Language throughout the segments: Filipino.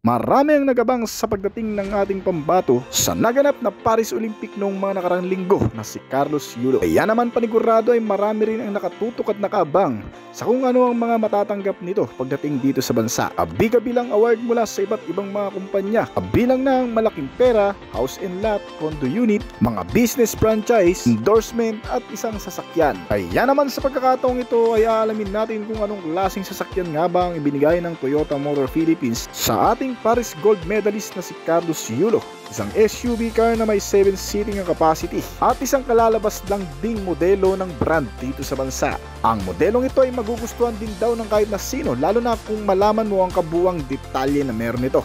Marami ang nagabang sa pagdating ng ating pambato sa naganap na Paris Olympic noong mga nakarang linggo na si Carlos Yulo. Kaya naman panigurado ay marami rin ang nakatutok at nakaabang sa kung ano ang mga matatanggap nito pagdating dito sa bansa. Kabilang award mula sa iba't ibang mga kumpanya, kabilang ng malaking pera, house and lot, condo unit, mga business franchise, endorsement at isang sasakyan. Kaya naman sa pagkakataong ito ay aalamin natin kung anong klaseng sasakyan nga ba ang ibinigay ng Toyota Motor Philippines sa ating Paris gold medalist na si Carlos Yulo. Isang SUV car na may 7-seating ang capacity at isang kalalabas lang ding modelo ng brand dito sa bansa. Ang modelong ito ay magugustuhan din daw ng kahit na sino, lalo na kung malaman mo ang kabuuang detalye na meron ito.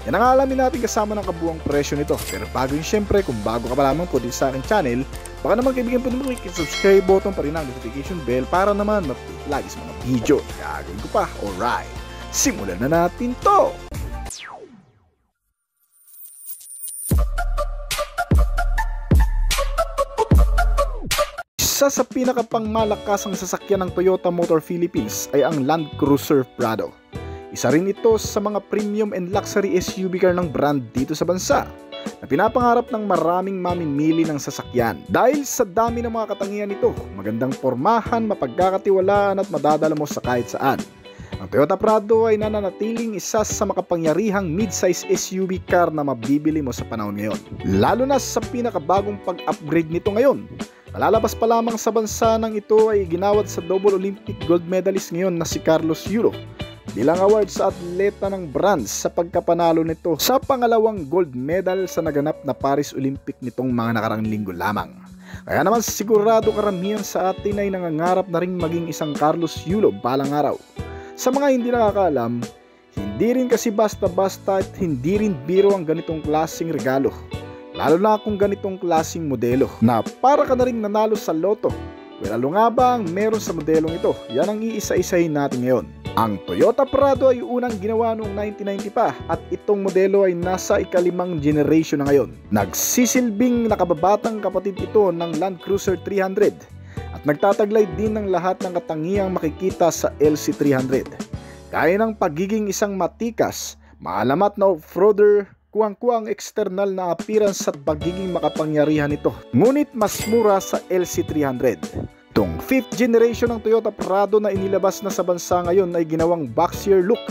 Yan ang alamin natin kasama ng kabuuang presyo nito. Pero bago yun, syempre, kung bago ka pa lamang po dito sa aking channel, baka naman kaibigan po naman subscribe button pa rin ang notification bell para naman mapili lagi sa mga video. Gagawin ko pa. Alright, simulan na natin to! Isa sa pinakapangmalakasang sasakyan ng Toyota Motor Philippines ay ang Land Cruiser Prado. Isa rin ito sa mga premium and luxury SUV car ng brand dito sa bansa na pinapangarap ng maraming mamimili ng sasakyan. Dahil sa dami ng mga katangian nito, magandang pormahan, mapagkakatiwalaan at madadala mo sa kahit saan. Ang Toyota Prado ay nananatiling isa sa makapangyarihang mid-size SUV car na mabibili mo sa panahon ngayon. Lalo na sa pinakabagong pag-upgrade nito ngayon. Malalabas pa lamang sa bansa ng ito ay ginawad sa double Olympic gold medalist ngayon na si Carlos Yulo bilang award sa atleta ng brand sa pagkapanalo nito sa pangalawang gold medal sa naganap na Paris Olympic nitong mga nakarang linggo lamang. Kaya naman sigurado karamihan sa atin ay nangangarap na ring maging isang Carlos Yulo balang araw. Sa mga hindi nakakaalam, hindi rin kasi basta-basta at hindi rin biro ang ganitong klaseng regalo. Lalo na kung ganitong klaseng modelo na para ka na rin nanalo sa loto. Lalo nga ba ang meron sa modelong ito? Yan ang iisa-isahin natin ngayon. Ang Toyota Prado ay unang ginawa noong 1990 pa at itong modelo ay nasa ika-5 generation na ngayon. Nagsisilbing nakababatang kapatid ito ng Land Cruiser 300 at nagtataglay din ng lahat ng katangiang makikita sa LC300. Gaya ng pagiging isang matikas, maalamat na off-roader, kuwang-kuwang external na appearance at pagiging makapangyarihan nito. Ngunit mas mura sa LC300. Itong 5th generation ng Toyota Prado na inilabas na sa bansa ngayon ay ginawang boxier look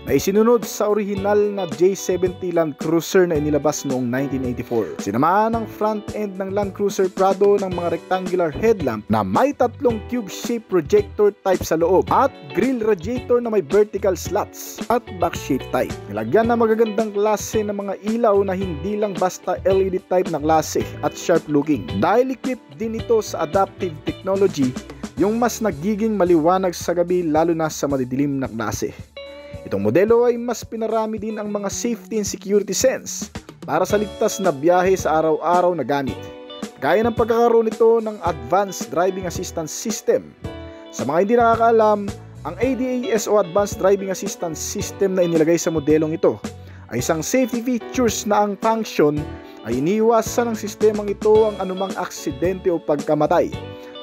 na isinunod sa orihinal na J70 Land Cruiser na inilabas noong 1984. Sinamahan ng front end ng Land Cruiser Prado ng mga rectangular headlamp na may 3 cube-shaped projector type sa loob at grill radiator na may vertical slots at box-shaped type. Nilagyan na magagandang klase ng mga ilaw na hindi lang basta LED type na klase at sharp looking. Dahil equipped din ito sa adaptive technology, yung mas nagiging maliwanag sa gabi lalo na sa madidilim na klase. Itong modelo ay mas pinarami din ang mga safety and security sense para sa ligtas na biyahe sa araw-araw na gamit. Gaya ng pagkakaroon nito ng Advanced Driving Assistance System. Sa mga hindi nakakaalam, ang ADAS o Advanced Driving Assistance System na inilagay sa modelong ito ay isang safety features na ang function ay iniiwasan ng sistemang ito ang anumang aksidente o pagkamatay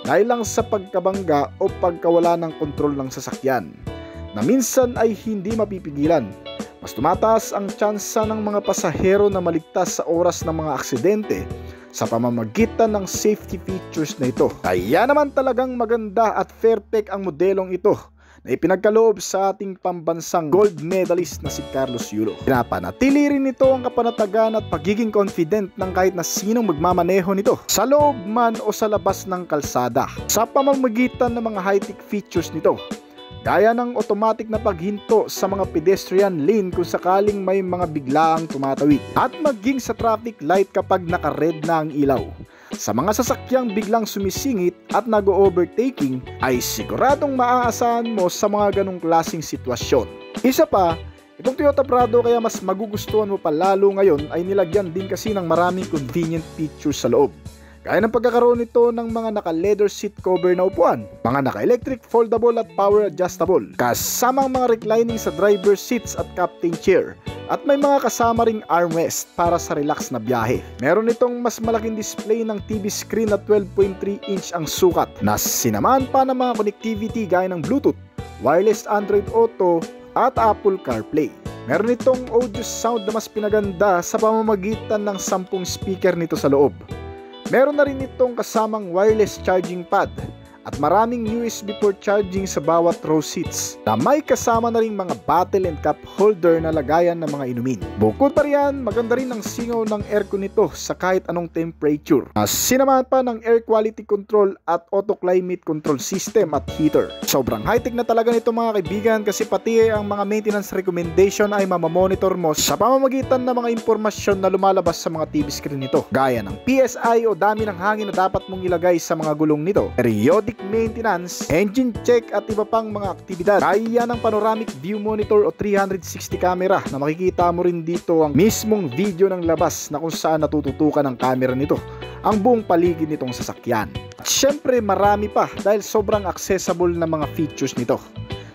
dahil lang sa pagkabangga o pagkawala ng kontrol ng sasakyan, na minsan ay hindi mapipigilan. Mas tumataas ang tsansa ng mga pasahero na maligtas sa oras ng mga aksidente sa pamamagitan ng safety features na ito. Kaya naman talagang maganda at perfect ang modelong ito na ipinagkaloob sa ating pambansang gold medalist na si Carlos Yulo. Pinapanatili rin ito ang kapanatagan at pagiging confident ng kahit na sinong magmamaneho nito sa loob man o sa labas ng kalsada sa pamamagitan ng mga high-tech features nito. Gaya ng automatic na paghinto sa mga pedestrian lane kung sakaling may mga biglaang tumatawid at maging sa traffic light kapag naka-red na ang ilaw. Sa mga sasakyang biglang sumisingit at nag-overtaking ay siguradong maaasahan mo sa mga ganong klaseng sitwasyon. Isa pa, itong Toyota Prado kaya mas magugustuhan mo pa lalo ngayon ay nilagyan din kasi ng maraming convenient features sa loob. Gaya ng pagkakaroon nito ng mga naka-leather seat cover na upuan, mga naka-electric foldable at power adjustable, kasamang mga reclining sa driver seats at captain chair, at may mga kasama ring armrest para sa relax na biyahe. Meron itong mas malaking display ng TV screen na 12.3 inch ang sukat, na sinamahan pa ng mga connectivity gaya ng Bluetooth, wireless Android Auto at Apple CarPlay. Meron itong audio sound na mas pinaganda sa pamamagitan ng 10 speaker nito sa loob. Meron na rin itong kasamang wireless charging pad at maraming USB port charging sa bawat row seats na may kasama na rin mga bottle and cup holder na lagayan ng mga inumin. Bukod pa riyan, maganda rin ang singaw ng aircon nito sa kahit anong temperature. Sinamahan pa ng air quality control at auto climate control system at heater. Sobrang high-tech na talaga nito mga kaibigan kasi pati ang mga maintenance recommendation ay mamamonitor mo sa pamamagitan ng mga impormasyon na lumalabas sa mga TV screen nito. Gaya ng PSI o dami ng hangin na dapat mong ilagay sa mga gulong nito, periodic maintenance, engine check at iba pang mga aktibidad. Kaya ng panoramic view monitor o 360 camera na makikita mo rin dito ang mismong video ng labas na kung saan natututukan ng camera nito ang buong paligid nitong sasakyan. At syempre marami pa dahil sobrang accessible na mga features nito.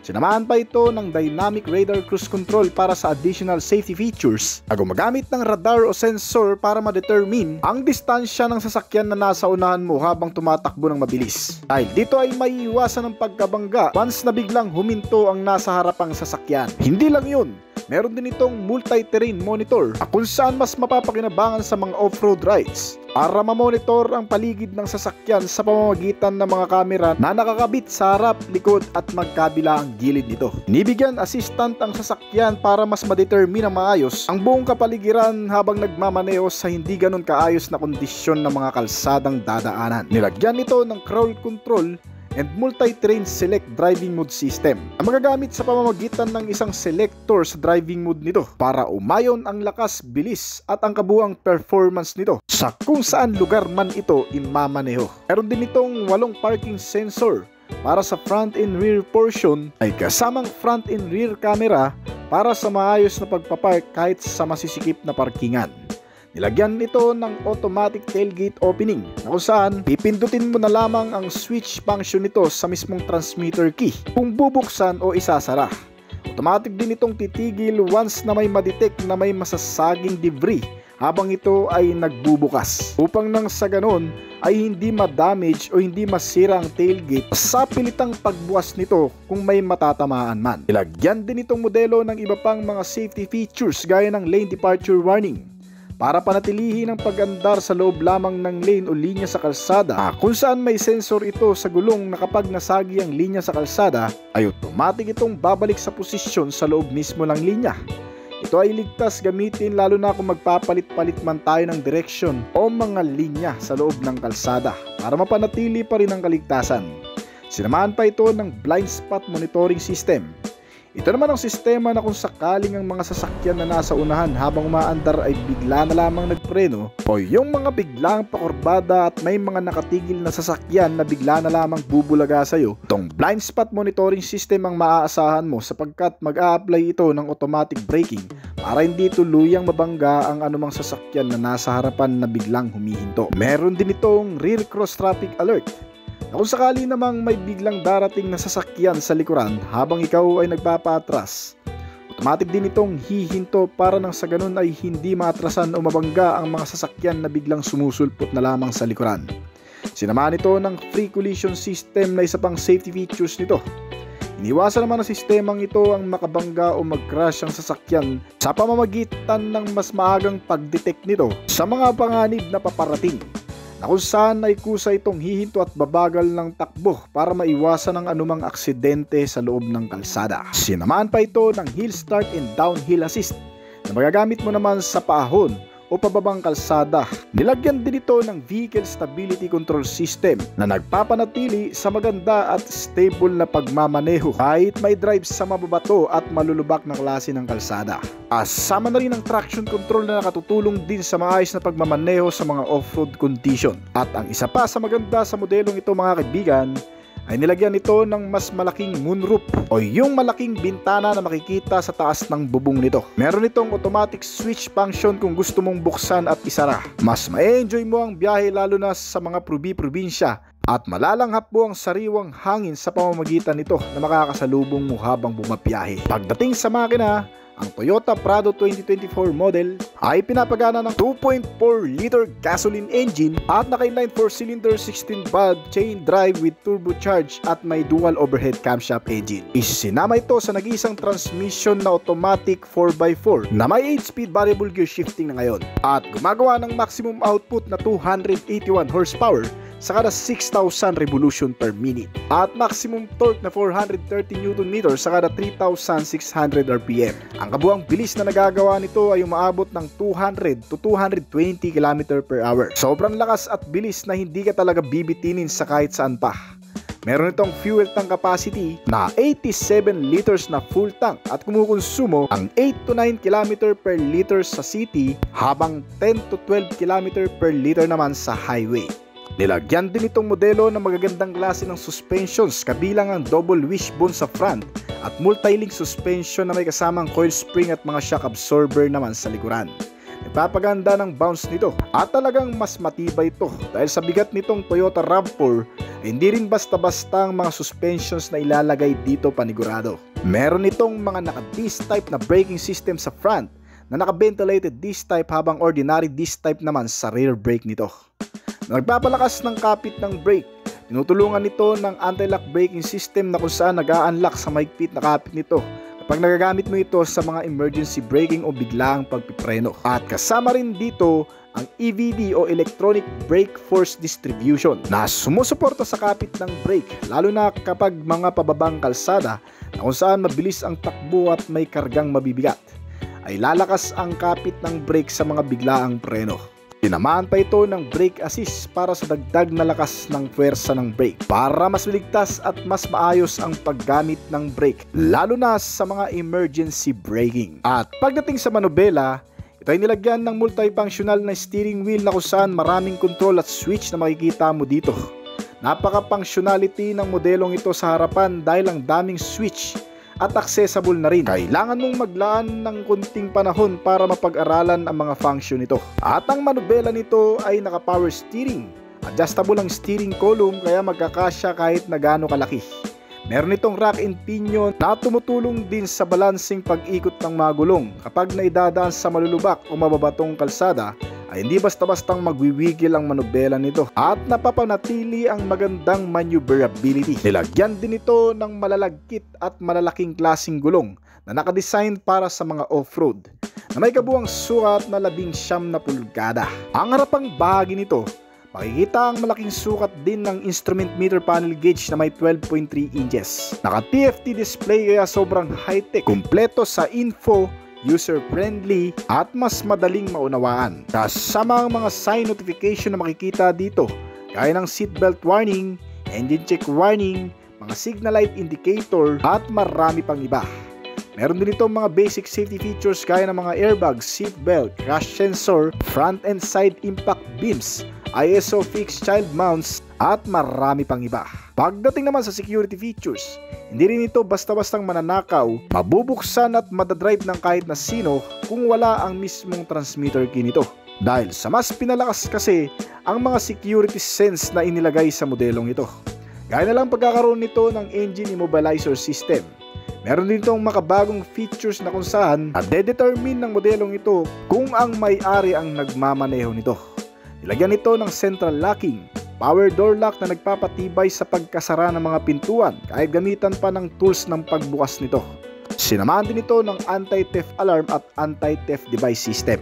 Sinamahan pa ito ng Dynamic Radar Cruise Control para sa additional safety features na gumagamit ng radar o sensor para ma-determine ang distansya ng sasakyan na nasa unahan mo habang tumatakbo ng mabilis. Dahil dito ay maiiwasan ng pagkabangga once na biglang huminto ang nasa harapang sasakyan. Hindi lang yun, meron din itong multi-terrain monitor kung saan mas mapapakinabangan sa mga off-road rides para mamonitor ang paligid ng sasakyan sa pamamagitan ng mga kamera na nakakabit sa harap, likod at magkabila ang gilid nito. Nibigyan assistant ang sasakyan para mas ma-determine ng maayos ang buong kapaligiran habang nagmamaneho sa hindi ganun kaayos na kondisyon ng mga kalsadang dadaanan. Nilagyan nito ng crawl control and multi-terrain select driving mode system ang magagamit sa pamamagitan ng isang selector sa driving mode nito para umayon ang lakas, bilis at ang kabuuang performance nito sa kung saan lugar man ito imamaneho. Meron din itong 8 parking sensor para sa front and rear portion ay kasamang front and rear camera para sa maayos na pagpapark kahit sa masisikip na parkingan. Nilagyan nito ng automatic tailgate opening na kung saan pipindutin mo na lamang ang switch function nito sa mismong transmitter key kung bubuksan o isasara. Automatic din itong titigil once na may madetect na may masasaging debris habang ito ay nagbubukas upang nang sa ganon ay hindi ma-damage o hindi masira ang tailgate sa pilitang pagbukas nito kung may matatamaan man. Nilagyan din itong modelo ng iba pang mga safety features gaya ng lane departure warning para panatilihin ang pag-andar sa loob lamang ng lane o linya sa kalsada kung saan may sensor ito sa gulong na kapag nasagi ang linya sa kalsada ay automatic itong babalik sa posisyon sa loob mismo ng linya. Ito ay ligtas gamitin lalo na kung magpapalit-palit man tayo ng direksyon o mga linya sa loob ng kalsada para mapanatili pa rin ang kaligtasan. Sinamahan pa ito ng blind spot monitoring system. Ito naman ang sistema na kung sakaling ang mga sasakyan na nasa unahan habang umaandar ay bigla na lamang nagpreno o yung mga biglang pakurbada at may mga nakatigil na sasakyan na bigla na lamang bubulaga sa'yo, itong blind spot monitoring system ang maaasahan mo sapagkat mag-a-apply ito ng automatic braking para hindi tuluyang mabangga ang anumang sasakyan na nasa harapan na biglang humihinto. Meron din itong rear cross traffic alert. Kung sakali namang may biglang darating na sasakyan sa likuran habang ikaw ay nagpapaatras, automatic din itong hihinto para nang sa ganun ay hindi maatrasan o mabangga ang mga sasakyan na biglang sumusulpot na lamang sa likuran. Sinamahan ito ng free collision system na isa pang safety features nito. Iniwasan naman ng sistemang ito ang makabangga o mag-crash ang sasakyan sa pamamagitan ng mas maagang pag-detect nito sa mga panganib na paparating, na kung saan ay kusa itong hihinto at babagal ng takbo para maiwasan ang anumang aksidente sa loob ng kalsada. Sinamahan pa ito ng hill start and downhill assist na magagamit mo naman sa paahon o pababang kalsada. Nilagyan din ito ng vehicle stability control system na nagpapanatili sa maganda at stable na pagmamaneho kahit may drive sa mababato at malulubak na klase ng kalsada. Kasama na rin ang traction control na nakatutulong din sa maayos na pagmamaneho sa mga off-road condition. At ang isa pa sa maganda sa modelong ito mga kaibigan ay nilagyan nito ng mas malaking moonroof o yung malaking bintana na makikita sa taas ng bubong nito. Meron itong automatic switch function kung gusto mong buksan at isara. Mas ma-enjoy mo ang biyahe lalo na sa mga probinsya at malalanghap mo ang sariwang hangin sa pamamagitan nito na makakasalubong mo habang bumabiyahe. Pagdating sa makina Ang Toyota Prado 2024 model ay pinapagana ng 2.4-liter gasoline engine at naka-inline 4-cylinder 16-valve chain drive with turbocharged at may dual overhead camshaft engine. Isinama ito sa nag-iisang transmission na automatic 4x4 na may 8-speed variable gear shifting na ngayon at gumagawa ng maximum output na 281 horsepower sa kada 6,000 revolution per minute at maximum torque na 430 Nm sa kada 3,600 RPM. Ang kabuang bilis na nagagawa nito ay umaabot ng 200 to 220 km per hour. Sobrang lakas at bilis na hindi ka talaga bibitinin sa kahit saan pa. Meron itong fuel tank capacity na 87 liters na full tank at kumukonsumo ang 8 to 9 km per liter sa city habang 10 to 12 km per liter naman sa highway. Nilagyan din itong modelo ng magagandang klase ng suspensions kabilang ang double wishbone sa front at multi-link suspension na may kasamang coil spring at mga shock absorber naman sa likuran. Nagpapaganda ng bounce nito at talagang mas matibay ito dahil sa bigat nitong Toyota RAV4 ay hindi rin basta-basta ang mga suspensions na ilalagay dito panigurado. Meron itong mga naka-disc type na braking system sa front na naka-ventilated disc type habang ordinary disc type naman sa rear brake nito. Nagpapalakas ng kapit ng brake. Tinutulungan nito ng anti-lock braking system na kung saan nag-a-unlock sa mahigpit na kapit nito kapag nagagamit mo ito sa mga emergency braking o biglaang pagpipreno. At kasama rin dito ang EVD o Electronic Brake Force Distribution na sumusuporta sa kapit ng brake lalo na kapag mga pababang kalsada na kung saan mabilis ang takbo at may kargang mabibigat ay lalakas ang kapit ng brake sa mga biglaang preno. Tinamaan pa ito ng brake assist para sa dagdag na lakas ng puwersa ng brake para mas ligtas at mas maayos ang paggamit ng brake lalo na sa mga emergency braking. At pagdating sa manubela, ito ay nilagyan ng multifunctional na steering wheel na kung saan maraming control at switch na makikita mo dito. Napaka-functionality ng modelong ito sa harapan dahil ang daming switch at accessible na rin. Kailangan mong maglaan ng kunting panahon para mapag-aralan ang mga function nito. At ang manubela nito ay naka-power steering. Adjustable ang steering column kaya magkakasya kahit na gaano kalaki. Meron itong rack and pinion na tumutulong din sa balancing pag-ikot ng mga gulong kapag naidadaan sa malulubak o mababatong kalsada ay hindi basta-bastang magwiwigil ang manubela nito at napapanatili ang magandang maneuverability. Nilagyan din ito ng malalagkit at malalaking klaseng gulong na nakadesign para sa mga off-road na may kabuang sukat na 19 na pulgada. Ang harapang bahagi nito, makikita ang malaking sukat din ng instrument meter panel gauge na may 12.3 inches. Naka-TFT display kaya sobrang high-tech, kumpleto sa info, user-friendly at mas madaling maunawaan. Kasama ang mga sign notification na makikita dito gaya ng seatbelt warning, engine check warning, mga signal light indicator at marami pang iba. Meron din itong mga basic safety features gaya ng mga airbags, seatbelt, crash sensor, front and side impact beams, ISO fixed child mounts at marami pang iba. Pagdating naman sa security features, hindi rin ito basta-bastang mananakaw, mabubuksan at madadrive ng kahit na sino kung wala ang mismong transmitter key nito. Dahil sa mas pinalakas kasi ang mga security sense na inilagay sa modelong ito. Gaya na lang pagkakaroon nito ng engine immobilizer system. Meron din itong makabagong features na kung saan nade-determine ng modelong ito kung ang may-ari ang nagmamaneho nito. Nilagyan ito ng central locking, power door lock na nagpapatibay sa pagkasara ng mga pintuan kahit gamitan pa ng tools ng pagbukas nito. Sinamahan din ito ng anti-theft alarm at anti-theft device system.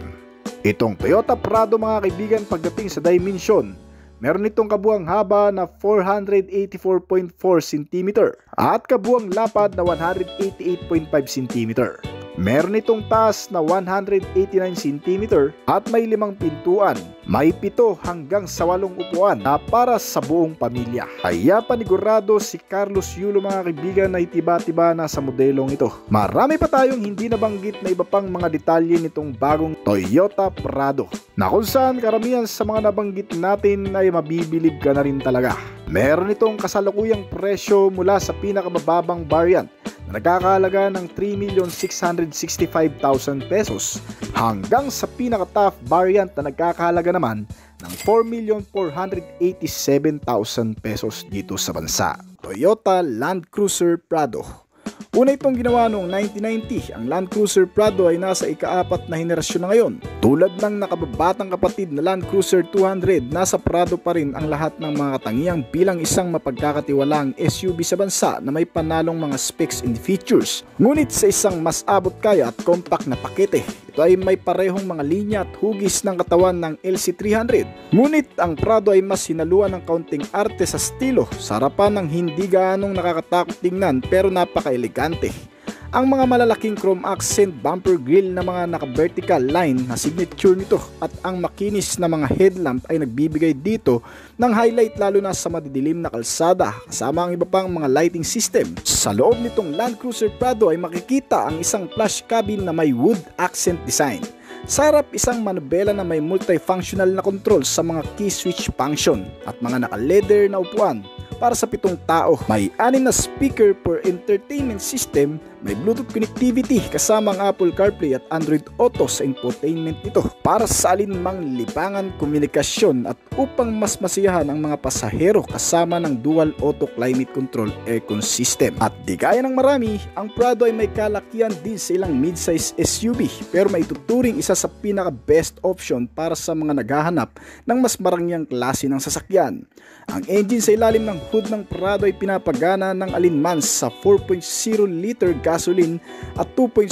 Itong Toyota Prado mga kaibigan pagdating sa dimension, meron itong kabuang haba na 484.4 cm at kabuang lapad na 188.5 cm. Meron itong taas na 189 cm at may 5 pintuan. May 7 hanggang sa 8 upuan na para sa buong pamilya. Kaya panigurado si Carlos Yulo mga kaibigan na itiba-tiba na sa modelong ito. Marami pa tayong hindi nabanggit na iba pang mga detalye nitong bagong Toyota Prado na kung saan karamihan sa mga nabanggit natin ay mabibilib ka na rin talaga. Meron itong kasalukuyang presyo mula sa pinakamababang variant na nagkakahalaga ng 3,665,000 pesos hanggang sa pinaka-top variant na nagkakahalaga naman ng 4,487,000 pesos dito sa bansa. Toyota Land Cruiser Prado Una itong ginawa noong 1990, ang Land Cruiser Prado ay nasa ika-4 na henerasyon na ngayon. Tulad ng nakababatang kapatid na Land Cruiser 200, nasa Prado pa rin ang lahat ng mga katangiang bilang isang mapagkakatiwalaang SUV sa bansa na may panalong mga specs and features. Ngunit sa isang mas abot kaya at compact na pakete, ito ay may parehong mga linya at hugis ng katawan ng LC300. Ngunit ang Prado ay mas hinaluan ng kaunting arte sa estilo, sa harapan ng hindi gaanong nakakatakot tingnan pero napaka-elegante. Ang mga malalaking chrome accent bumper grille na mga naka-vertical line na signature nito at ang makinis na mga headlamp ay nagbibigay dito ng highlight lalo na sa madidilim na kalsada, kasama ang iba pang mga lighting system. Sa loob nitong Land Cruiser Prado ay makikita ang isang plush cabin na may wood accent design. Sa harap, isang manubela na may multifunctional na control sa mga key switch function at mga naka-leather na upuan para sa 7 tao. May 6 na speaker per entertainment system, may Bluetooth connectivity kasama ang Apple CarPlay at Android Auto sa infotainment nito para sa alinmang libangan komunikasyon at upang mas masiyahan ang mga pasahero kasama ng dual auto climate control aircon system. At di gaya ng marami, ang Prado ay may kalakihan din sa ilang midsize SUV pero may tuturing isa sa pinaka best option para sa mga naghahanap ng mas marangyang klase ng sasakyan. Ang engine sa ilalim ng hood ng Prado ay pinapagana ng alinman sa 4.0 liter gasoline at 2.0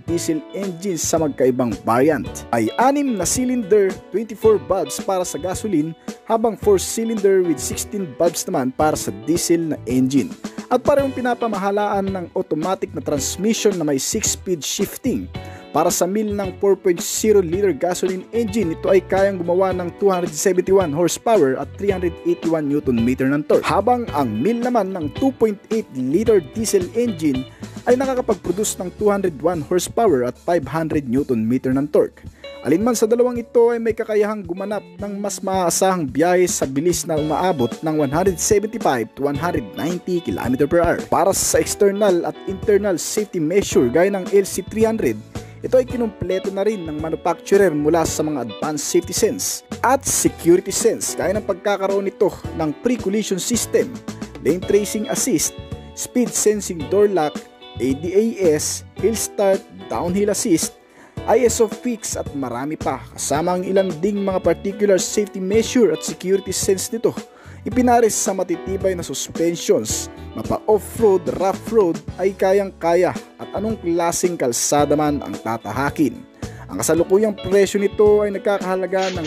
diesel engine sa magkaibang variant. Ay 6 na cylinder, 24 valves para sa gasoline habang 4 cylinder with 16 valves naman para sa diesel na engine. At parehong pinapamahalaan ng automatic na transmission na may 6-speed shifting. Para sa mill ng 4.0 liter gasoline engine, ito ay kayang gumawa ng 271 horsepower at 381 Nm ng torque. Habang ang mill naman ng 2.8 liter diesel engine ay nakakapag-produce ng 201 horsepower at 500 Nm ng torque. Alinman sa dalawang ito ay may kakayahang gumanap ng mas maaasahang biyahe sa bilis na umaabot ng 175 to 190 km/h. Para sa external at internal safety measure gaya ng LC300, ito ay kinumpleto na rin ng manufacturer mula sa mga advanced safety sense at security sense gaya ng pagkakaroon nito ng pre-collision system, lane tracing assist, speed sensing door lock, ADAS, hill start, downhill assist, ISO fix at marami pa kasama ang ilang ding mga particular safety measure at security sense nito. Ipinaris sa matitibay na suspensions, mapa off-road, rough road ay kayang-kaya at anong klaseng kalsada man ang tatahakin. Ang kasalukuyang presyo nito ay nagkakahalaga ng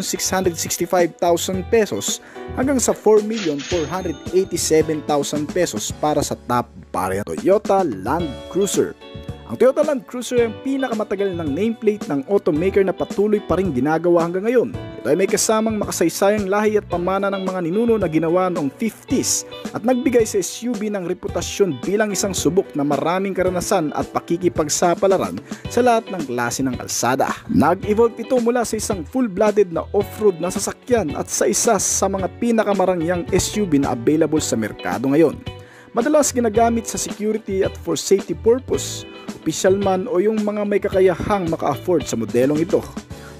3,665,000 pesos hanggang sa 4,487,000 pesos para sa top variant Toyota Land Cruiser. Ang Toyota Land Cruiser ay ang pinakamatagal ng nameplate ng automaker na patuloy pa rin ginagawa hanggang ngayon. Ito ay may kasamang makasaysayang lahi at pamana ng mga ninuno na ginawa noong 50s at nagbigay sa SUV ng reputasyon bilang isang subok na maraming karanasan at pakikipagsapalaran sa lahat ng klase ng kalsada. Nag-evolve ito mula sa isang full-blooded na off-road na sasakyan at sa isa sa mga pinakamarangyang SUV na available sa merkado ngayon. Madalas ginagamit sa security at for safety purpose, opisyal man o yung mga may kakayahang maka-afford sa modelong ito.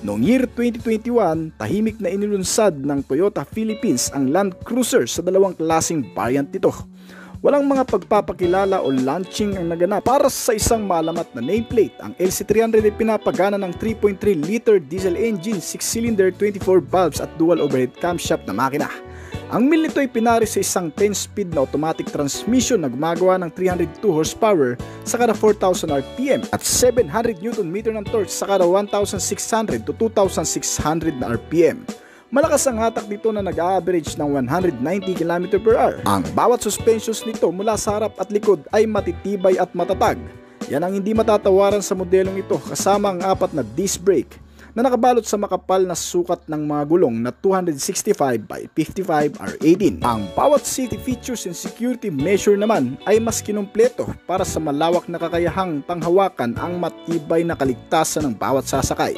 Noong year 2021, tahimik na inilunsad ng Toyota Philippines ang Land Cruiser sa dalawang klaseng variant nito. Walang mga pagpapakilala o launching ang naganap. Para sa isang malamat na nameplate, ang LC300 ay pinapagana ng 3.3 liter diesel engine, 6-cylinder, 24 valves at dual overhead camshaft na makina. Ang mill nito ay pinaris sa isang 10-speed na automatic transmission na gumagawa ng 302 horsepower sa kada 4,000 RPM at 700 Nm ng torque sa kada 1,600 to 2,600 na RPM. Malakas ang hatak dito na nag-average ng 190 km/h. Ang bawat suspensions nito mula sa harap at likod ay matitibay at matatag. Yan ang hindi matatawaran sa modelong ito kasama ang 4 na disc brake na nakabalot sa makapal na sukat ng mga gulong na 265 by 55 R18. Ang bawat safety features and security measure naman ay mas kinumpleto para sa malawak na kakayahang panghawakan ang matibay na kaligtasan ng bawat sasakay.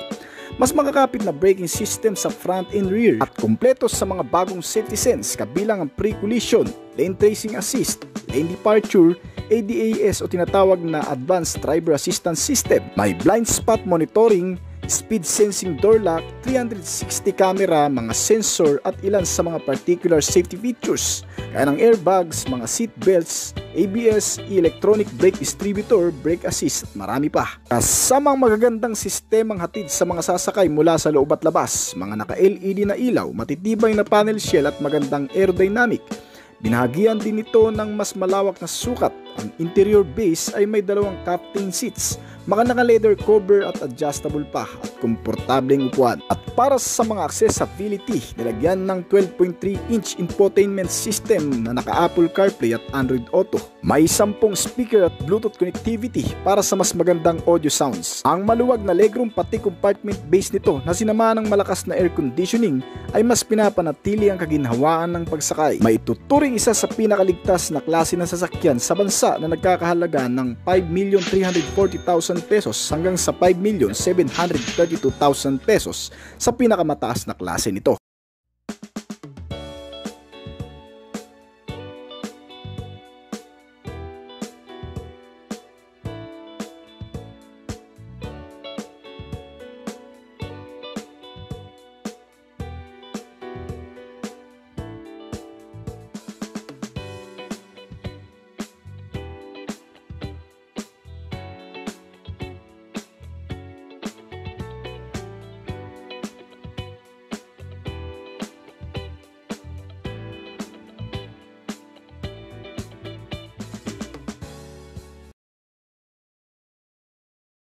Mas makakapit na braking system sa front and rear at kumpleto sa mga bagong safety sense kabilang ang pre-collision, lane tracing assist, lane departure, ADAS o tinatawag na Advanced Driver Assistance System. May blind spot monitoring, speed sensing door lock, 360 camera, mga sensor at ilan sa mga particular safety features kaya ng airbags, mga seat belts, ABS, electronic brake distributor, brake assist at marami pa. Kasamang magagandang sistemang hatid sa mga sasakay mula sa loob at labas, mga naka-LED na ilaw, matitibay na panel shell at magandang aerodynamic. Binahagian din ito ng mas malawak na sukat. Ang interior base ay may dalawang captain seats, mga naka-leather cover at adjustable pa at komportableng upuan. At para sa mga accessibility, nilagyan ng 12.3-inch infotainment system na naka-Apple CarPlay at Android Auto. May 10 speaker at Bluetooth connectivity para sa mas magandang audio sounds. Ang maluwag na legroom pati compartment base nito na sinama ng malakas na air conditioning ay mas pinapanatili ang kaginhawaan ng pagsakay. May tuturing isa sa pinakaligtas na klase ng sasakyan sa bansa na nagkakahalaga ng 5,340,000 pesos hanggang sa 5,732,000 pesos sa pinakamataas na klase nito.